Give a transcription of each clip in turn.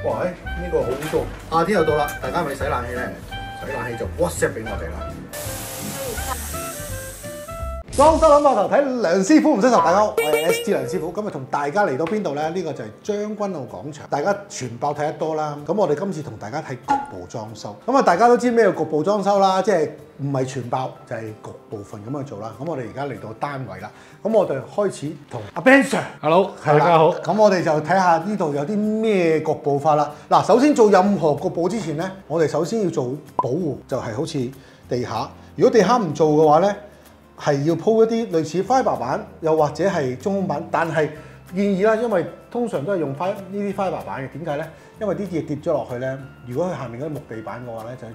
哇！呢個好污糟，夏天又到啦，大家咪洗冷氣咧，洗冷氣就 WhatsApp 俾我哋啦。裝修諗碼頭睇梁師傅唔識頭，大家好，我係 ST 梁師傅。今日同大家嚟到邊度咧？呢個就係將軍澳廣場，大家全爆睇得多啦。咁我哋今次同大家睇局部裝修。咁啊，大家都知咩叫局部裝修啦，即係唔係全爆，就係局部分咁去做啦。咁我哋而家嚟到單位啦。咁我哋開始同阿 Ben Sir，Hello， 大家好。咁我哋就睇下呢度有啲咩局部法啦。嗱，首先做任何局部之前咧，我哋首先要做保護，就係好似地下。如果地下唔做嘅話咧，係要鋪一啲類似 fiber 板，又或者係中空板，但係建議啦，因為通常都係用呢啲 fiber 板嘅。點解咧？因為啲嘢跌咗落去咧，如果佢下面嗰啲木地板嘅話咧，就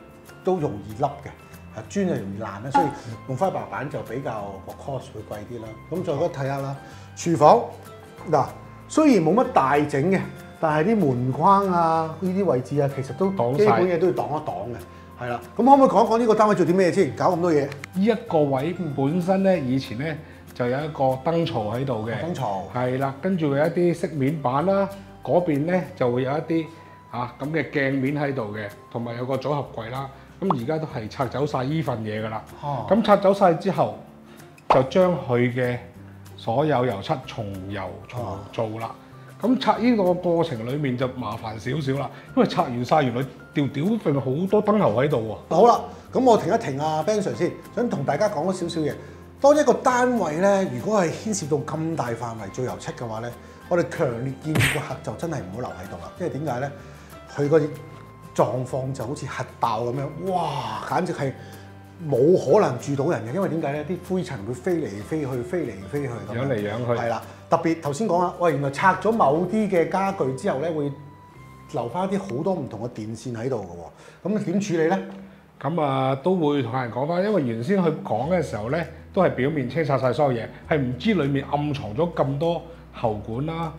都容易凹嘅，磚就容易爛啦，所以用 fiber 板就比較個 cost 會貴啲啦。咁再嗰睇下啦，廚房嗱，雖然冇乜大整嘅，但係啲門框啊呢啲位置啊，其實都基本嘢都要擋一擋嘅。係啦，咁可唔可以講一講呢個單位做啲咩先？搞咁多嘢？呢一個位本身咧，以前咧就有一個燈槽喺度嘅。燈槽係啦，跟住有一啲飾面板啦，嗰邊咧就會有一啲咁嘅鏡面喺度嘅，同埋有個組合櫃啦。咁而家都係拆走晒依份嘢㗎啦。咁拆走晒之後，就將佢嘅所有油漆重油重做啦。咁拆呢個過程裡面就麻煩少少啦，因為拆完晒原來吊揈好多燈喉喺度喎。好啦，咁我停一停啊 Ben Sir 先，想同大家講少少嘢。當一個單位咧，如果係牽涉到咁大範圍做油漆嘅話咧，我哋強烈建議個客就真係唔好留喺度啦。因為點解咧？佢個狀況就好似核爆咁樣，哇！簡直係冇可能住到人嘅。因為點解咧？啲灰塵會飛嚟飛去，飛嚟飛去咁樣。揚嚟揚去。係啦，特別頭先講啦，喂，原來拆咗某啲嘅家具之後咧，會留翻啲好多唔同嘅電線喺度嘅喎。咁點處理咧？咁都會同人講翻，因為原先佢講嘅時候咧，都係表面清拆晒所有嘢，係唔知裡面暗藏咗咁多喉管啦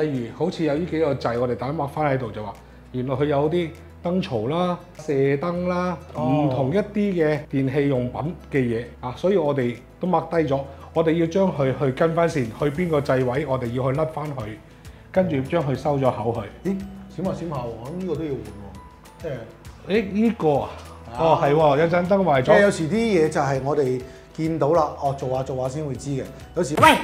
例如好似有呢幾個掣，我哋打孖翻喺度就話，原來佢有啲燈槽啦、射燈啦，唔同一啲嘅電器用品嘅嘢所以我哋都擘低咗，我哋要將佢去跟翻線，去邊個掣位，我哋要去甩翻佢，跟住將佢收咗口去。咦？閃下閃下喎，我諗呢個都要換喎，即係。呢個係喎，有陣燈壞咗。有時啲嘢就係我哋見到啦，做下先會知嘅。有時喂，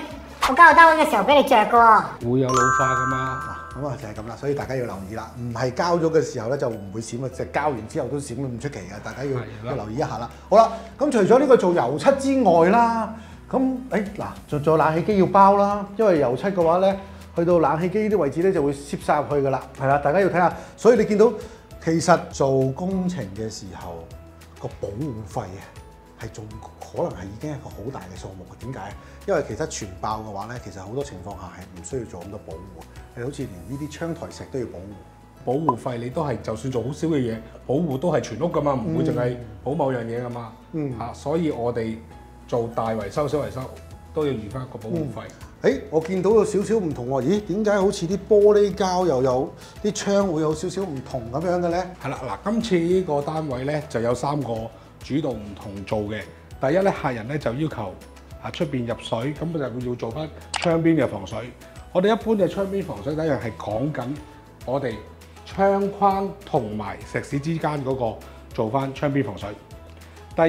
我交個單位嘅時候俾你着嘅喎，會有老化噶嘛。咁就係咁啦，所以大家要留意啦。唔係交咗嘅時候咧就唔會閃啊，就交完之後都閃都唔出奇嘅，大家要留意一下啦。好啦，咁除咗呢個做油漆之外啦，咁做冷氣機要包啦，因為油漆嘅話咧，去到冷氣機呢啲位置咧就會攝晒入去噶啦。係啦，大家要睇下。所以你見到。其實做工程嘅時候，個保護費係仲可能係已經係一個好大嘅數目嘅。點解？因為其實全爆嘅話咧，其實好多情況下係唔需要做咁多保護，係好似連呢啲窗台石都要保護。保護費你都係就算做好少嘅嘢，保護都係全屋噶嘛，唔會淨係保某樣嘢噶嘛。所以我哋做大維修、小維修都要預翻個保護費。我見到有少少唔同喎，咦？點解好似啲玻璃膠又有啲窗會有少少唔同咁樣嘅咧？係啦，嗱，今次呢個單位咧就有3個主導唔同做嘅。第一咧，客人咧就要求出邊入水，咁就要做翻窗邊嘅防水。我哋一般嘅窗邊防水，第一樣係講緊我哋窗框同埋石屎之間嗰個做翻窗邊防水。第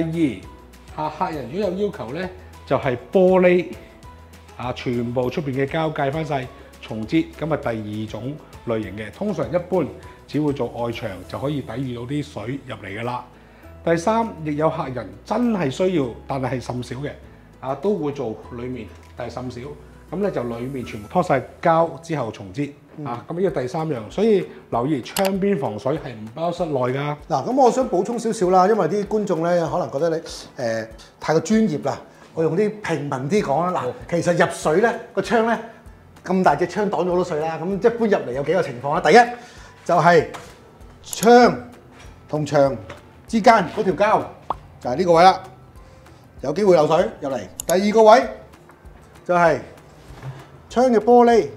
二，客人如果有要求咧，就係玻璃。全部出邊嘅膠計翻晒重擠，咁第二種類型嘅，通常一般只會做外牆就可以抵禦到啲水入嚟㗎啦。第三，亦有客人真係需要，但係甚少嘅，都會做裡面，但係甚少，咁咧就裡面全部拖晒膠之後重擠，咁呢個第三樣，所以留意窗邊防水係唔包室內㗎。嗱，咁我想補充少少啦，因為啲觀眾咧可能覺得你太過專業啦。我用啲平民啲講啦，其實入水咧個窗咧咁大隻窗擋咗好多水啦，咁一般入嚟有幾個情況啦。第一就係窗同牆之間嗰條膠就係呢個位啦，有機會漏水入嚟。第二個位就係窗嘅玻璃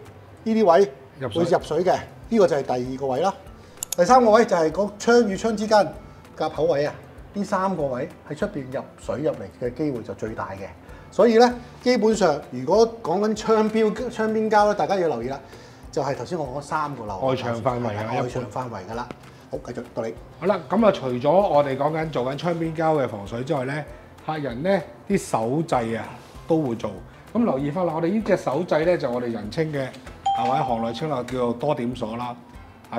呢啲位會入水嘅，呢個就係第二個位啦。第三個位就係個窗與窗之間夾口位啊。呢3個位喺出邊入水入嚟嘅機會就最大嘅，所以咧基本上如果講緊窗邊膠咧，大家要留意啦。就係頭先我講3個樓外牆範圍啊，外牆範圍㗎啦。好，繼續到你。好啦，咁啊，除咗我哋講緊做緊窗邊膠嘅防水之外咧，客人咧啲手掣啊都會做。咁留意翻啦，我哋呢隻手掣咧就我哋人稱嘅或者行內稱啦，叫做多點鎖啦。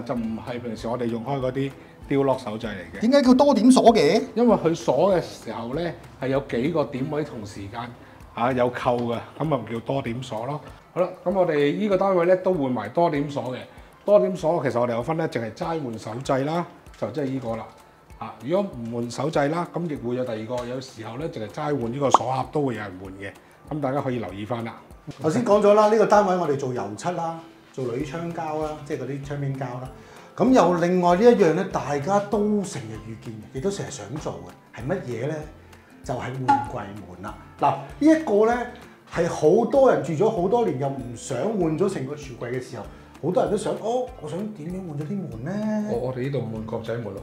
就唔係平時我哋用開嗰啲吊落手掣嚟嘅。點解叫多點鎖嘅？因為佢鎖嘅時候咧係有幾個點位同時間有扣嘅，咁啊叫多點鎖咯。好啦，咁我哋呢個單位咧都換埋多點鎖嘅。多點鎖其實我哋有分咧，淨係齋換手掣啦，就即係呢個啦。如果唔換手掣啦，咁亦會有第二個。有時候咧淨係齋換呢個鎖盒都會有人換嘅。咁大家可以留意翻啦。頭先講咗啦，呢個單位我哋做油漆啦，做鋁窗膠啦，即係嗰啲窗邊膠啦。咁又另外呢一樣咧，大家都成日遇見嘅，亦都成日想做嘅，係乜嘢咧？就係換櫃門啦。嗱，呢一個咧係好多人住咗好多年，又唔想換咗成個櫥櫃嘅時候，好多人都想，我想點樣換咗啲門咧？我哋呢度換角仔門咯。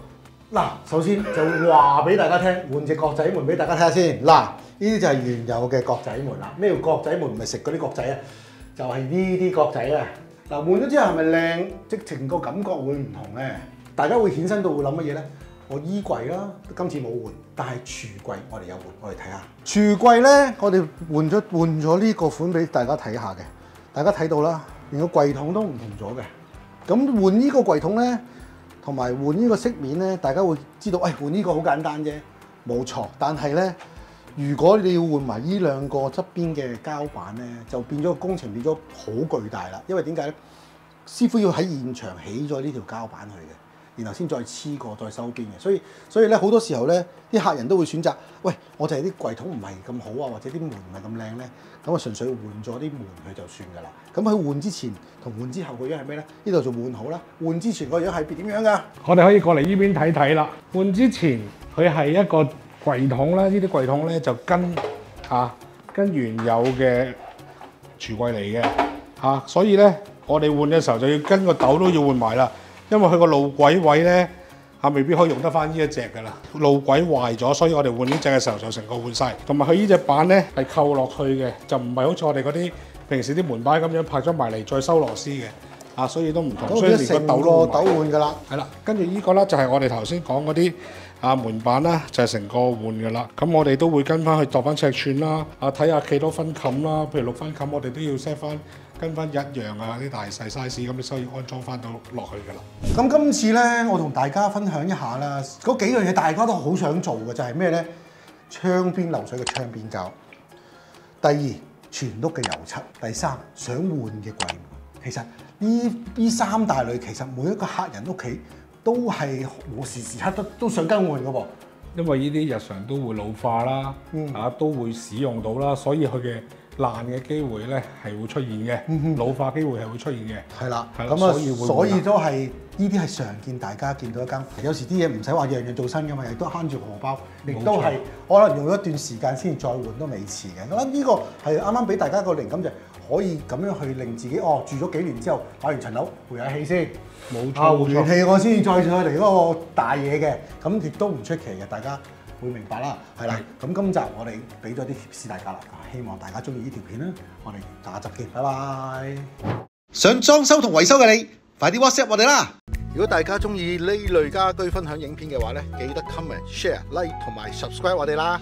嗱，首先就話俾大家聽，換隻角仔門俾大家睇下先。嗱，呢啲就係原有嘅角仔門啦。咩叫角仔門？唔係食嗰啲角仔啊，就係呢啲角仔啊。嗱，換咗之後係咪靚？直情個感覺會唔同咧？大家會衍生到會諗乜嘢咧？我衣櫃啦，今次冇換，但係櫥櫃我哋有換，我哋睇下。櫥櫃咧，我哋換咗呢個款俾大家睇下嘅。大家睇到啦，連個櫃筒都唔同咗嘅。咁換呢個櫃筒咧，同埋換呢個飾面咧，大家會知道，換呢個好簡單啫，冇錯。但係咧，如果你要換埋呢兩個側邊嘅膠板咧，就變咗個工程變咗好巨大啦。因為點解咧？師傅要喺現場起咗呢條膠板去嘅，然後先再黐過再收邊嘅。所以咧，好多時候咧，啲客人都會選擇，我就係啲櫃筒唔係咁好啊，或者啲門唔係咁靚咧，咁啊純粹換咗啲門佢就算㗎啦。咁佢換之前同換之後個樣係咩咧？呢度就換好啦。換之前個樣係點樣㗎？我哋可以過嚟呢邊睇睇啦。換之前佢係一個櫃筒啦，呢啲櫃筒咧就跟原有嘅櫥櫃嚟嘅所以咧我哋換嘅時候就要跟個斗都要換埋啦，因為佢個路軌位咧未必可以用得翻呢一隻㗎啦。路軌壞咗，所以我哋換呢隻嘅時候就成個換晒。同埋佢呢隻板咧係扣落去嘅，就唔係好似我哋嗰啲平時啲門板咁樣拍咗埋嚟再收螺絲嘅所以都唔同。所以連個斗換㗎啦。係啦，跟住呢個咧就係我哋頭先講嗰啲門板啦，就係成個換㗎啦。咁我哋都會跟翻去度翻尺寸啦，睇下幾多分冚啦。譬如6分冚，我哋都要 set 翻跟翻一樣啲大細 size，咁你所以安裝翻到落去㗎啦。咁今次咧，我同大家分享一下啦，嗰幾樣嘢大家都好想做嘅就係咩咧？窗邊漏水嘅窗邊膠。第二，全屋嘅油漆。第三，想換嘅櫃門。其實呢3大類，其實每一個客人屋企都係我時時刻都想更換嘅噃。因為呢啲日常都會老化啦，都會使用到啦，所以佢嘅爛嘅機會咧係會出現嘅，老化機會係會出現嘅。係啦，咁所以都係呢啲係常見，大家見到一間。有時啲嘢唔使話樣樣做新㗎嘛，亦都慳住荷包，亦都係可能用咗一段時間先再換都未遲嘅。我諗呢個係啱啱俾大家個靈感，就可以咁樣去令自己住咗幾年之後買完層樓回下氣先。冇錯，回完氣我先再嚟嗰個大嘢嘅，咁亦都唔出奇嘅，大家會明白啦。係啦，咁今集我哋俾咗啲貼士大家啦，希望大家中意呢條片啦。我哋下集見，拜拜。想裝修同維修嘅你，快啲 WhatsApp 我哋啦！如果大家中意呢類家居分享影片嘅話咧，記得 comment、share、like 同埋 subscribe 我哋啦。